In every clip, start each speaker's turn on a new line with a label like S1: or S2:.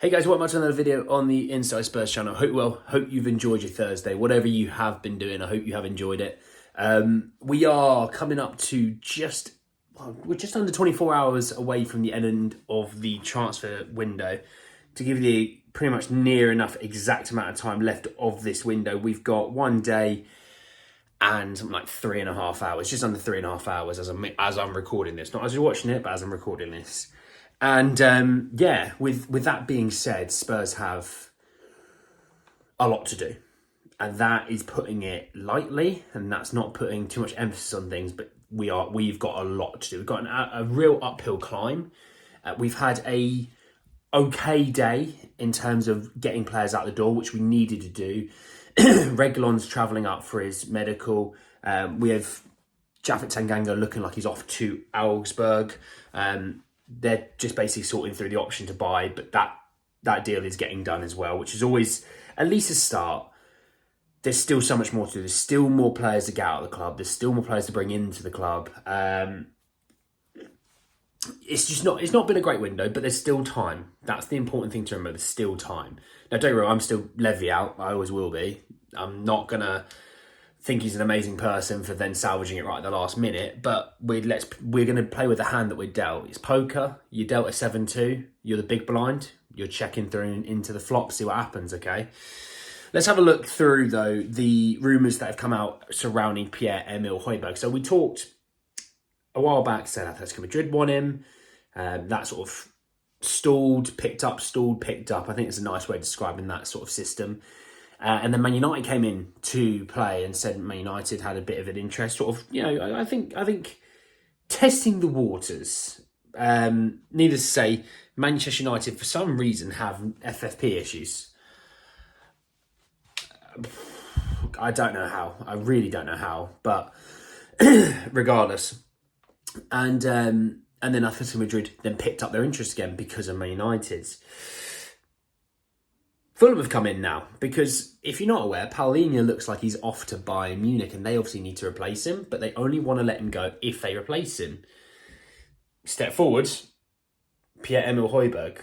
S1: Hey guys, welcome back to another video on the Inside Spurs channel. Hope you've enjoyed your Thursday. Whatever you have been doing, I hope you have enjoyed it. We are coming up to we're just under 24 hours away from the end of the transfer window. To give you the pretty much near enough exact amount of time left of this window, we've got 1 day and something like 3.5 hours, just under 3.5 hours as I'm recording this. Not as you're watching it, but as I'm recording this. And with that being said, Spurs have a lot to do. And that is putting it lightly, and that's not putting too much emphasis on things, but we've got a lot to do. We've got a real uphill climb. We've had a okay day in terms of getting players out the door, which we needed to do. Reguilon's travelling up for his medical. We have Japhet Tanganga looking like he's off to Augsburg. They're just basically sorting through the option to buy, but that deal is getting done as well, which is always at least a start. There's still so much more to do. There's still more players to get out of the club. There's still more players to bring into the club. It's not been a great window, but there's still time. That's the important thing to remember. There's still time. Now, don't get me wrong, I'm still Levy out. I always will be. I'm not gonna think he's an amazing person for then salvaging it right at the last minute, but we're going to play with the hand that we're dealt. It's poker. You dealt a 7-2. You're the big blind. You're checking through into the flop, see what happens, okay? Let's have a look through, though, the rumours that have come out surrounding Pierre-Emile Højbjerg. So we talked a while back, said Atletico Madrid want him. That sort of stalled, picked up. I think it's a nice way of describing that sort of system. And then Man United came in to play and said Man United had a bit of an interest, sort of, I think testing the waters. Needless to say, Manchester United, for some reason, have FFP issues. I don't know how. I really don't know how. But regardless. And then Atletico Madrid then picked up their interest again because of Man United's. Fulham have come in now because, if you're not aware, Paulinho looks like he's off to Bayern Munich and they obviously need to replace him, but they only want to let him go if they replace him. Step forward, Pierre-Emile Højbjerg.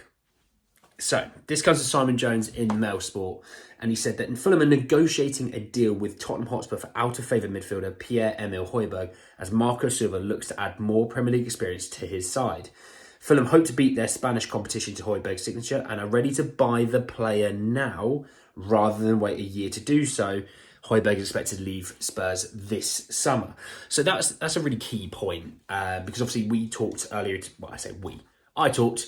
S1: So, this comes to Simon Jones in Mail Sport, and he said that Fulham are negotiating a deal with Tottenham Hotspur for out-of-favour midfielder Pierre-Emile Højbjerg as Marco Silva looks to add more Premier League experience to his side. Fulham hope to beat their Spanish competition to Højbjerg's signature and are ready to buy the player now rather than wait a year to do so. Højbjerg is expected to leave Spurs this summer. So that's a really key point because obviously we talked earlier. I talked.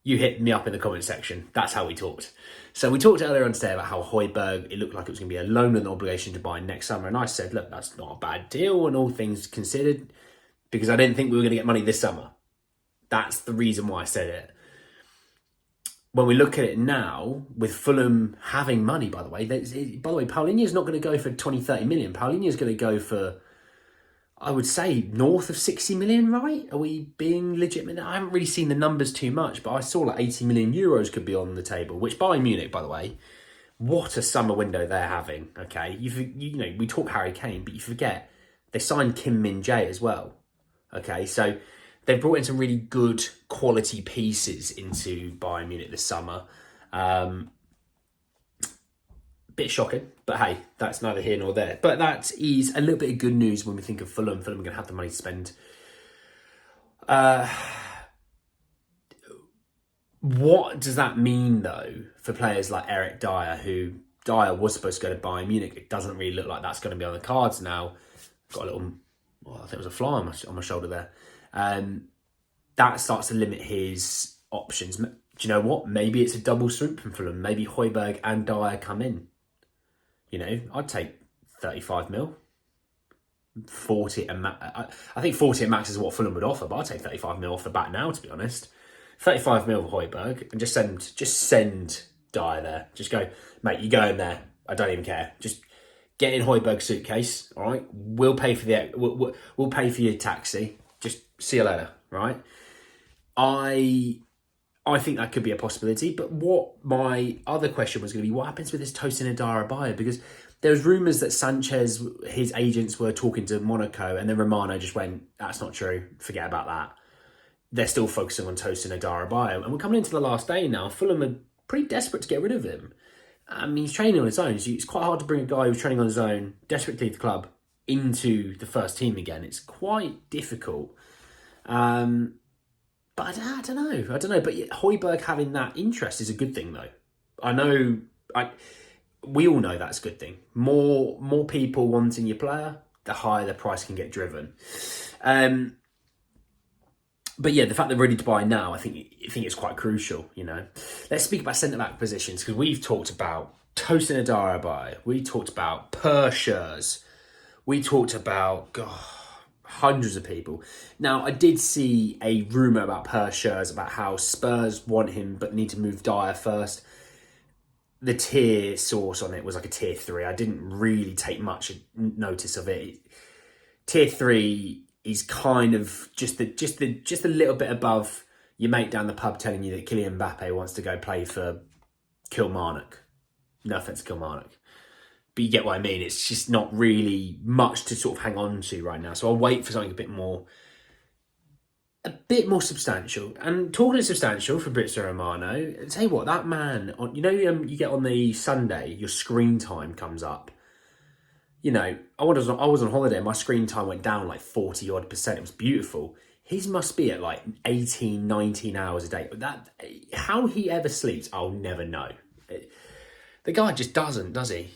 S1: You hit me up in the comment section. That's how we talked. So we talked earlier on today about how Højbjerg, it looked like it was going to be a loan with an obligation to buy next summer. And I said, look, that's not a bad deal and all things considered because I didn't think we were going to get money this summer. That's the reason why I said it. When we look at it now, with Fulham having money, by the way, Paulinho's not going to go for 20, 30 million. Paulinho's going to go for, I would say, north of 60 million, right? Are we being legitimate? I haven't really seen the numbers too much, but I saw like 80 million euros could be on the table, which Bayern Munich, by the way, what a summer window they're having, okay? We talk Harry Kane, but you forget they signed Kim Min-jae as well, okay? So they've brought in some really good quality pieces into Bayern Munich this summer. Bit shocking, but hey, that's neither here nor there. But that is a little bit of good news when we think of Fulham. Fulham are going to have the money to spend. What does that mean, though, for players like Eric Dyer, who Dyer was supposed to go to Bayern Munich? It doesn't really look like that's going to be on the cards now. Got a little, I think it was a fly on my shoulder there. That starts to limit his options. Do you know what? Maybe it's a double swoop from Fulham. Maybe Højbjerg and Dyer come in. I'd take 35 mil. 40 and I think 40 at max is what Fulham would offer, but I'd take 35 mil off the bat now, to be honest. 35 mil for Højbjerg and just send Dyer there. Just go, mate, you go in there. I don't even care. Just get in Højbjerg's suitcase, all right? We'll pay for we'll pay for your taxi. Just see you later, right? I think that could be a possibility, but what my other question was going to be, what happens with this Tosin Adarabioyo? Because there was rumours that Sanchez, his agents were talking to Monaco, and then Romano just went, that's not true, forget about that. They're still focusing on Tosin Adarabioyo. And we're coming into the last day now. Fulham are pretty desperate to get rid of him. I mean, he's training on his own, so it's quite hard to bring a guy who's training on his own, desperate to leave the club, into the first team again. It's quite difficult. But I don't know. But Højbjerg having that interest is a good thing, though. We all know that's a good thing. More people wanting your player, the higher the price can get driven. But yeah, the fact they're ready to buy now, I think it's quite crucial. Let's speak about centre back positions, because we've talked about Tosin Adarabai, we talked about Pershers, we talked about hundreds of people. Now, I did see a rumour about Pershers, about how Spurs want him but need to move Dyer first. The tier source on it was like a tier 3. I didn't really take much notice of it. Tier 3 is kind of just a little bit above your mate down the pub telling you that Kylian Mbappe wants to go play for Kilmarnock. No offence to Kilmarnock, but you get what I mean. It's just not really much to sort of hang on to right now. So I'll wait for something a bit more substantial. And talking of substantial, Fabrizio Romano, I'll tell you what, that man, you get on the Sunday, your screen time comes up. I was on holiday, my screen time went down like 40 odd %. It was beautiful. His must be at like 18, 19 hours a day. How he ever sleeps, I'll never know. The guy just doesn't, does he?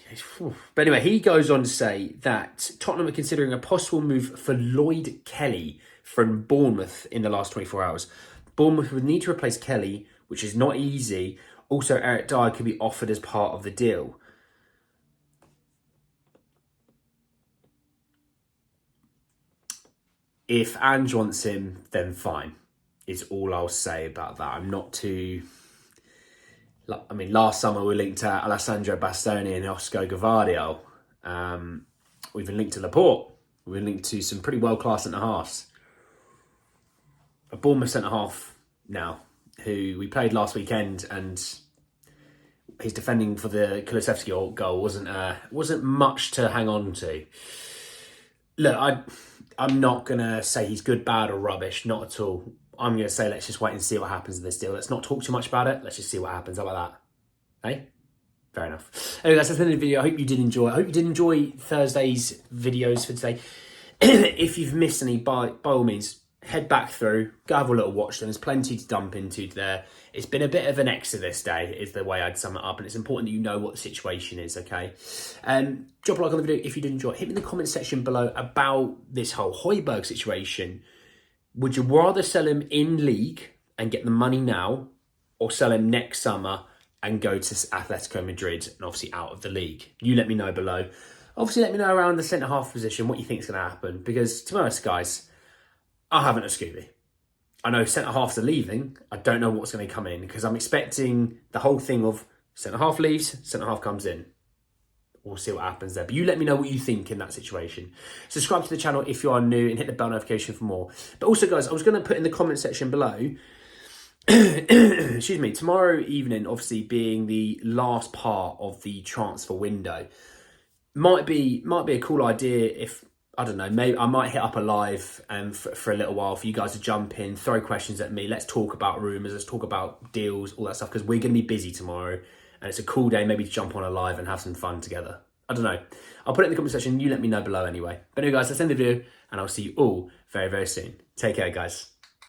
S1: But anyway, he goes on to say that Tottenham are considering a possible move for Lloyd Kelly from Bournemouth in the last 24 hours. Bournemouth would need to replace Kelly, which is not easy. Also, Eric Dyer could be offered as part of the deal. If Ange wants him, then fine, is all I'll say about that. I'm not too... last summer we linked to Alessandro Bastoni and Oscar Gavardio. We've been linked to Laporte. We've been linked to some pretty world-class centre-halves. A Bournemouth centre-half now, who we played last weekend, and his defending for the Kulusevski goal wasn't much to hang on to. Look, I'm not going to say he's good, bad or rubbish, not at all. I'm going to say let's just wait and see what happens in this deal. Let's not talk too much about it. Let's just see what happens. How about that? Hey? Fair enough. Anyway, guys, that's the end of the video. I hope you did enjoy. I hope you did enjoy Thursday's videos for today. If you've missed any, by all means, head back through, go have a little watch. There's plenty to dump into there. It's been a bit of an exodus day, is the way I'd sum it up, and it's important that you know what the situation is, okay? Drop a like on the video if you did enjoy it. Hit me in the comment section below about this whole Højbjerg situation. Would you rather sell him in league and get the money now, or sell him next summer and go to Atletico Madrid and obviously out of the league? You let me know below. Obviously, let me know around the centre-half position what you think is going to happen, because to be honest, guys, I haven't a Scooby. I know centre-halves are leaving. I don't know what's going to come in, because I'm expecting the whole thing of centre-half leaves, centre-half comes in. We'll see what happens there. But you let me know what you think in that situation. Subscribe to the channel if you are new and hit the bell notification for more. But also, guys, I was going to put in the comment section below, excuse me, tomorrow evening, obviously being the last part of the transfer window, might be a cool idea if, I don't know, maybe I might hit up a live for a little while for you guys to jump in, throw questions at me. Let's talk about rumours, let's talk about deals, all that stuff, because we're going to be busy tomorrow. And it's a cool day maybe to jump on a live and have some fun together. I don't know. I'll put it in the comment section. You let me know below anyway. But anyway, guys, that's the end of the video. And I'll see you all very, very soon. Take care, guys.